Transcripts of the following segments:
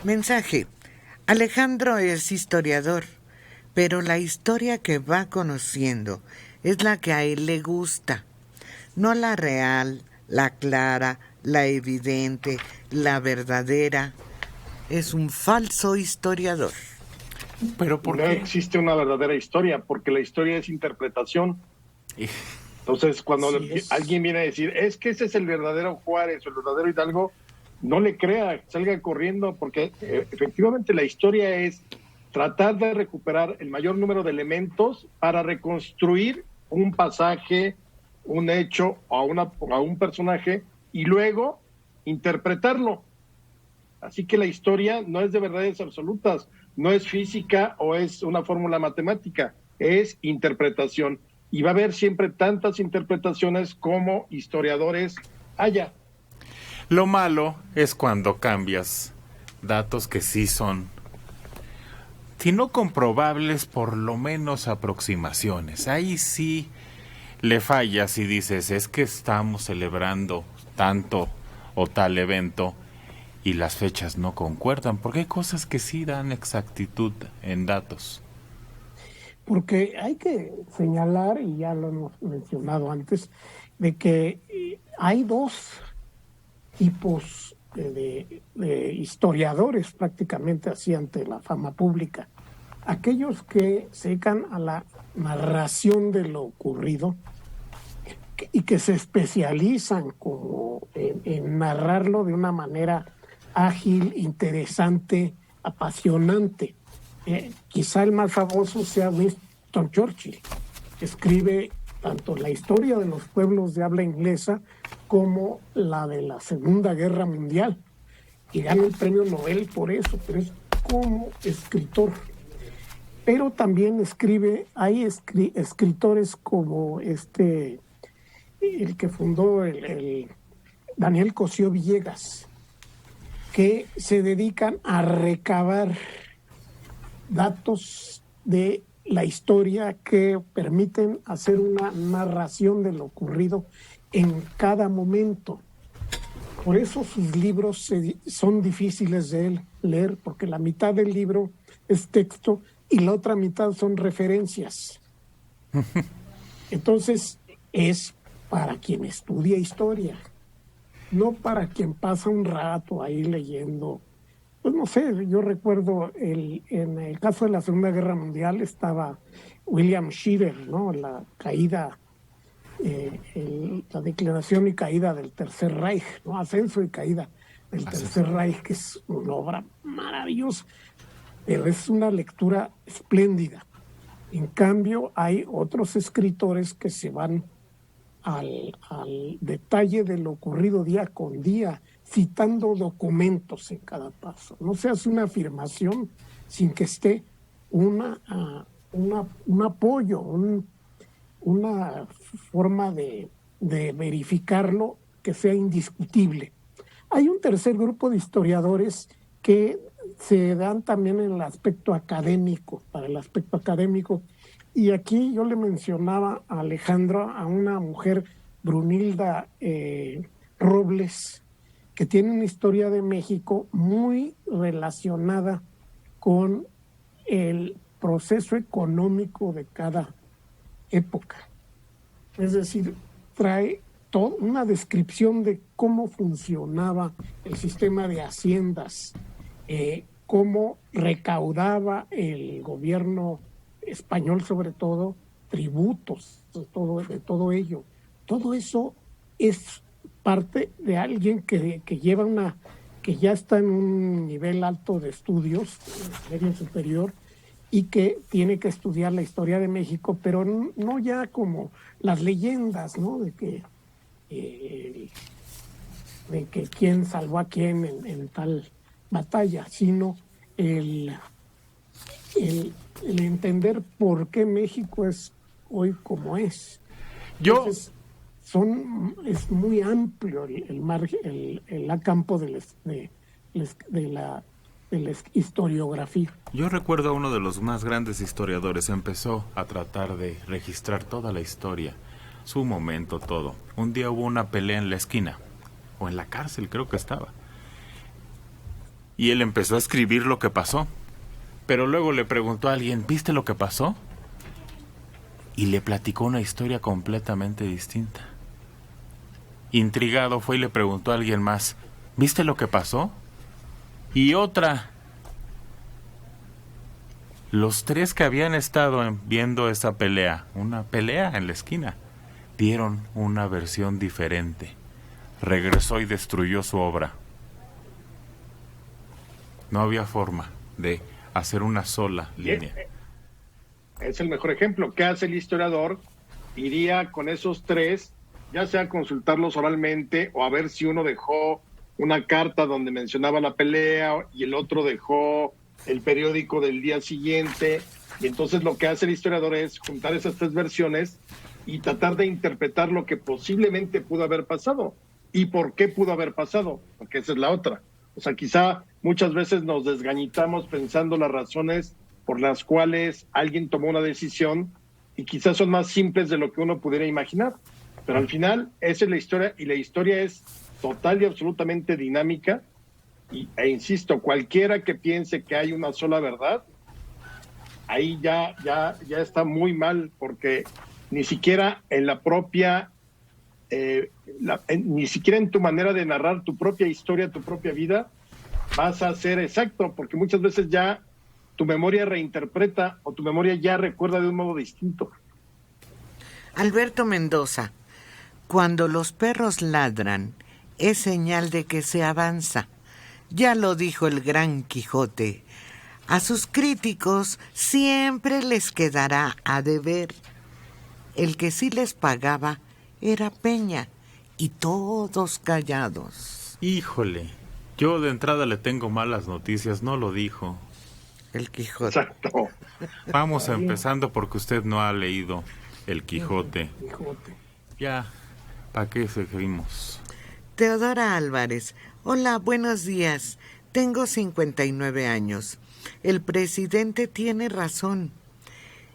Mensaje. Alejandro es historiador, pero la historia que va conociendo es la que a él le gusta, no la real, la clara, la evidente, la verdadera. Es un falso historiador. ¿Pero por qué? No existe una verdadera historia, porque la historia es interpretación. Entonces, cuando alguien viene a decir, es que ese es el verdadero Juárez o el verdadero Hidalgo, no le crea, salga corriendo, porque efectivamente la historia es tratar de recuperar el mayor número de elementos para reconstruir un pasaje, un hecho a un personaje y luego interpretarlo. Así que la historia no es de verdades absolutas, no es física o es una fórmula matemática, es interpretación. Y va a haber siempre tantas interpretaciones como historiadores haya. Lo malo es cuando cambias datos que sí son, si no comprobables, por lo menos aproximaciones. Ahí sí le fallas y dices, es que estamos celebrando tanto o tal evento y las fechas no concuerdan, porque hay cosas que sí dan exactitud en datos. Porque hay que señalar, y ya lo hemos mencionado antes, de que hay dos tipos de historiadores prácticamente así ante la fama pública. Aquellos que se dedican a la narración de lo ocurrido y que se especializan como en narrarlo de una manera ágil, interesante, apasionante. Quizá el más famoso sea Winston Churchill, que escribe tanto la historia de los pueblos de habla inglesa como la de la Segunda Guerra Mundial, y gana el premio Nobel por eso, pero es como escritor. Pero también hay escritores como el que fundó el Daniel Cosío Villegas, que se dedican a recabar datos de la historia que permiten hacer una narración de lo ocurrido en cada momento. Por eso sus libros son difíciles de leer, porque la mitad del libro es texto y la otra mitad son referencias. Entonces, es para quien estudia historia, no para quien pasa un rato ahí leyendo. Pues no sé, yo recuerdo en el caso de la Segunda Guerra Mundial estaba William Shirer, ¿no? La caída, la declaración y caída del Tercer Reich, ¿no? Ascenso y caída del Tercer Reich, que es una obra maravillosa, pero es una lectura espléndida. En cambio, hay otros escritores que se van al detalle de lo ocurrido día con día, citando documentos en cada paso. No se hace una afirmación sin que esté un apoyo, una forma de verificarlo que sea indiscutible. Hay un tercer grupo de historiadores que se dan también en el aspecto académico, para el aspecto académico. Y aquí yo le mencionaba a Alejandro, a una mujer, Brunilda Robles, que tiene una historia de México muy relacionada con el proceso económico de cada época. Es decir, trae toda una descripción de cómo funcionaba el sistema de haciendas, cómo recaudaba el gobierno español, sobre todo, tributos, de todo ello. Todo eso es parte de alguien que ya está en un nivel alto de estudios, medio superior, y que tiene que estudiar la historia de México, pero no ya como las leyendas, ¿no? De que quién salvó a quién en tal batalla, sino el entender por qué México es hoy como es. Entonces, es muy amplio el campo de la historiografía. Yo recuerdo a uno de los más grandes historiadores, empezó a tratar de registrar toda la historia, su momento, todo. Un día hubo una pelea en la esquina, o en la cárcel creo que estaba. Y él empezó a escribir lo que pasó. Pero luego le preguntó a alguien, ¿viste lo que pasó? Y le platicó una historia completamente distinta. Intrigado fue y le preguntó a alguien más, ¿viste lo que pasó? Y otra. Los tres que habían estado viendo esa pelea, una pelea en la esquina, dieron una versión diferente. Regresó y destruyó su obra. No había forma de hacer una sola línea. Es el mejor ejemplo. ¿Qué hace el historiador? Iría con esos tres, ya sea a consultarlos oralmente o a ver si uno dejó una carta donde mencionaba la pelea y el otro dejó el periódico del día siguiente. Y entonces lo que hace el historiador es juntar esas tres versiones y tratar de interpretar lo que posiblemente pudo haber pasado y por qué pudo haber pasado, porque esa es la otra. O sea, quizá muchas veces nos desgañitamos pensando las razones por las cuales alguien tomó una decisión y quizás son más simples de lo que uno pudiera imaginar. Pero al final, esa es la historia y la historia es total y absolutamente dinámica. E insisto, cualquiera que piense que hay una sola verdad, ahí ya está muy mal, porque ni siquiera en la propia, ni siquiera en tu manera de narrar tu propia historia, tu propia vida, vas a ser exacto, porque muchas veces ya tu memoria reinterpreta o tu memoria ya recuerda de un modo distinto. Alberto Mendoza, cuando los perros ladran, es señal de que se avanza. Ya lo dijo el gran Quijote. A sus críticos siempre les quedará a deber. El que sí les pagaba era Peña, y todos callados. Híjole, yo de entrada le tengo malas noticias, no lo dijo. El Quijote. Exacto. Vamos empezando porque usted no ha leído El Quijote. Ya, ¿para qué seguimos? Teodora Álvarez. Hola, buenos días. Tengo 59 años. El presidente tiene razón.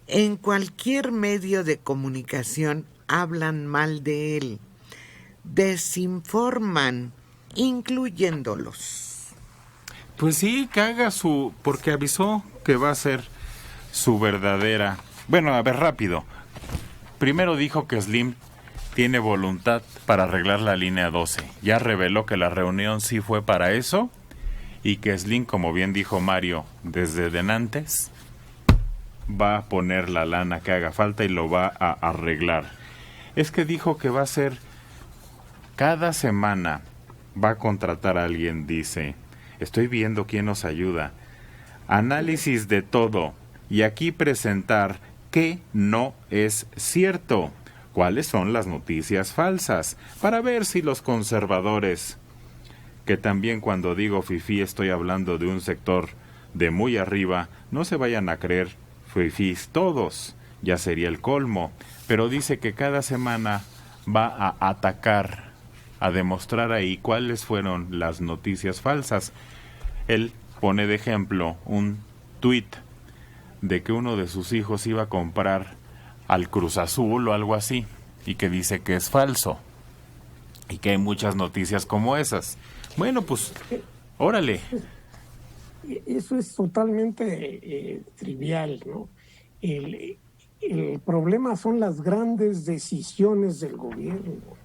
En cualquier medio de comunicación hablan mal de él. Desinforman, incluyéndolos. Pues sí, que haga porque avisó que va a ser su verdadera... Bueno, a ver, rápido. Primero dijo que Slim tiene voluntad para arreglar la línea 12. Ya reveló que la reunión sí fue para eso y que Slim, como bien dijo Mario, desde denantes, va a poner la lana que haga falta y lo va a arreglar. Es que dijo que va a ser... Cada semana va a contratar a alguien, dice... Estoy viendo quién nos ayuda. Análisis de todo. Y aquí presentar qué no es cierto. ¿Cuáles son las noticias falsas? Para ver si los conservadores, que también cuando digo fifí estoy hablando de un sector de muy arriba, no se vayan a creer fifís todos. Ya sería el colmo. Pero dice que cada semana va a atacar, a demostrar ahí cuáles fueron las noticias falsas. Él pone de ejemplo un tuit de que uno de sus hijos iba a comprar al Cruz Azul o algo así, y que dice que es falso, y que hay muchas noticias como esas. Bueno, pues, órale. Eso es totalmente trivial, ¿no? El problema son las grandes decisiones del gobierno,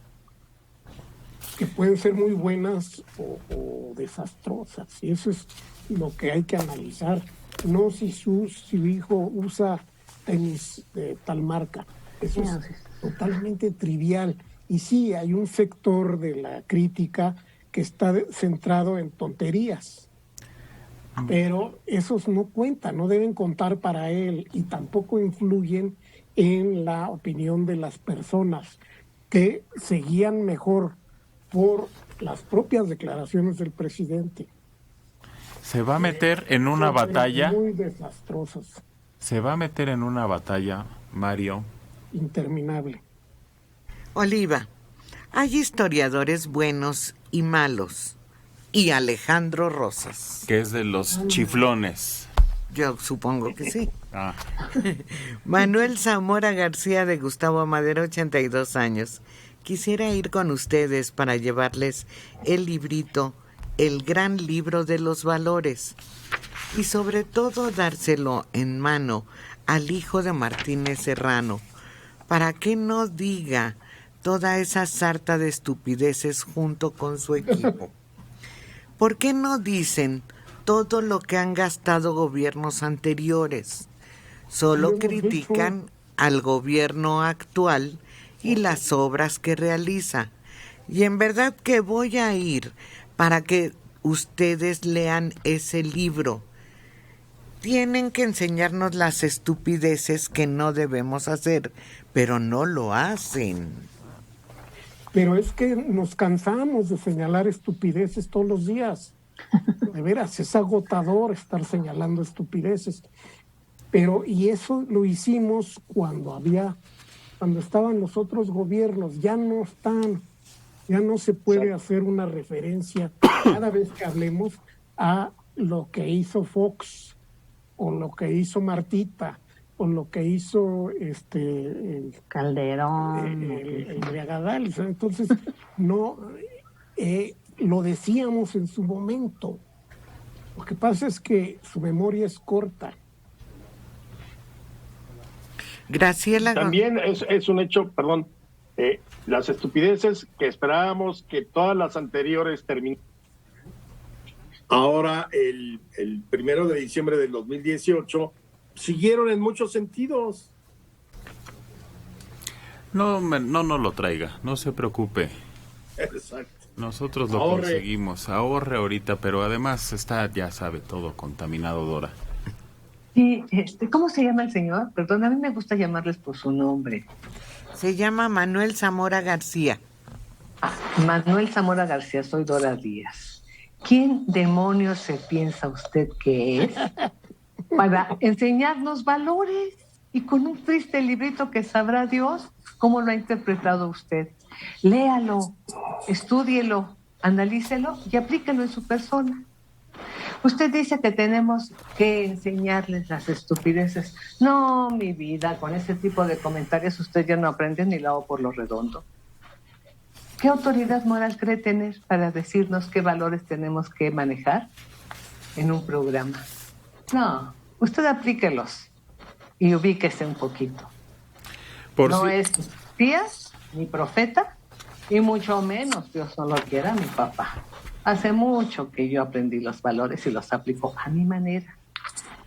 que pueden ser muy buenas o desastrosas, y eso es lo que hay que analizar, no si su hijo usa tenis de tal marca. Eso es totalmente trivial, y sí, hay un sector de la crítica que está centrado en tonterías, pero esos no cuentan, no deben contar para él, y tampoco influyen en la opinión de las personas que se guían mejor por las propias declaraciones del presidente. Se va a meter en una batalla muy desastrosas. Se va a meter en una batalla, Mario, interminable. Oliva, hay historiadores buenos y malos. Y Alejandro Rosas. Que es de los chiflones. Yo supongo que sí. Ah. Manuel Zamora García de Gustavo Madero, 82 años. Quisiera ir con ustedes para llevarles el librito el gran libro de los valores y sobre todo dárselo en mano al hijo de Martínez Serrano para que no diga toda esa sarta de estupideces junto con su equipo. ¿Por qué no dicen todo lo que han gastado gobiernos anteriores? Solo critican al gobierno actual y las obras que realiza. Y en verdad que voy a ir para que ustedes lean ese libro. Tienen que enseñarnos las estupideces que no debemos hacer, pero no lo hacen. Pero es que nos cansamos de señalar estupideces todos los días. De veras, es agotador estar señalando estupideces. Pero, y eso lo hicimos cuando estaban los otros gobiernos, ya no están, ya no se puede hacer una referencia cada vez que hablemos a lo que hizo Fox, o lo que hizo Martita, o lo que hizo el Calderón, el de Agadal. Entonces, no lo decíamos en su momento. Lo que pasa es que su memoria es corta. Graciela. También es un hecho, perdón, las estupideces que esperábamos que todas las anteriores terminaran. Ahora, el 1 de diciembre del 2018, siguieron en muchos sentidos. No lo traiga, no se preocupe. Exacto. Nosotros lo conseguimos. Ahorre ahorita, pero además está, ya sabe, todo contaminado, Dora. Sí, ¿cómo se llama el señor? Perdón, a mí me gusta llamarles por su nombre. Se llama Manuel Zamora García. Manuel Zamora García, soy Dora Díaz. ¿Quién demonios se piensa usted que es para enseñarnos valores? Y con un triste librito que sabrá Dios cómo lo ha interpretado usted. Léalo, estúdielo, analícelo y aplíquelo en su persona. Usted dice que tenemos que enseñarles las estupideces. No, mi vida, con ese tipo de comentarios usted ya no aprende ni la O por lo redondo. ¿Qué autoridad moral cree tener para decirnos qué valores tenemos que manejar en un programa? No, usted aplíquelos y ubíquese un poquito. No es espía ni profeta y mucho menos, Dios no lo quiera, mi papá. Hace mucho que yo aprendí los valores y los aplico a mi manera.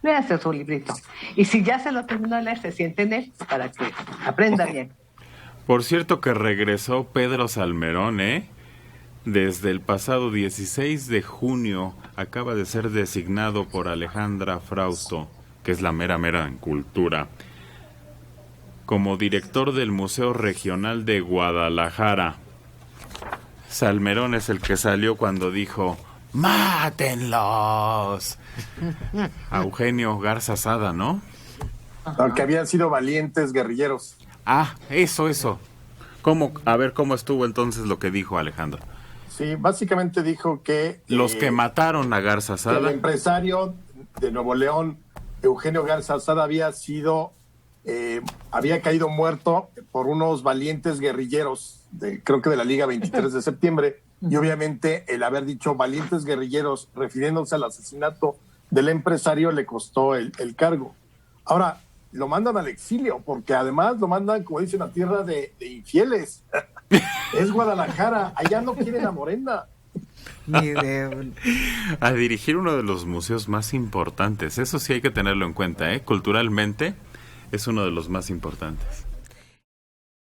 Léase su librito. Y si ya se lo terminó de leer, se siente en él para que aprenda bien. Por cierto que regresó Pedro Salmerón, Desde el pasado 16 de junio acaba de ser designado por Alejandra Frausto, que es la mera en cultura, como director del Museo Regional de Guadalajara. Salmerón es el que salió cuando dijo ¡mátenlos! A Eugenio Garza Sada, ¿no? Aunque habían sido valientes guerrilleros. Ah, eso. A ver, ¿cómo estuvo entonces lo que dijo Alejandro? Sí, básicamente dijo que... Los que mataron a Garza Sada. El empresario de Nuevo León, Eugenio Garza Sada, había caído muerto por unos valientes guerrilleros, creo que de la Liga 23 de septiembre, y obviamente el haber dicho valientes guerrilleros, refiriéndose al asesinato del empresario, le costó el cargo. Ahora, lo mandan al exilio, porque además lo mandan, como dicen, a tierra de infieles. Es Guadalajara, allá no quieren a Morena. A dirigir uno de los museos más importantes, eso sí hay que tenerlo en cuenta, culturalmente es uno de los más importantes.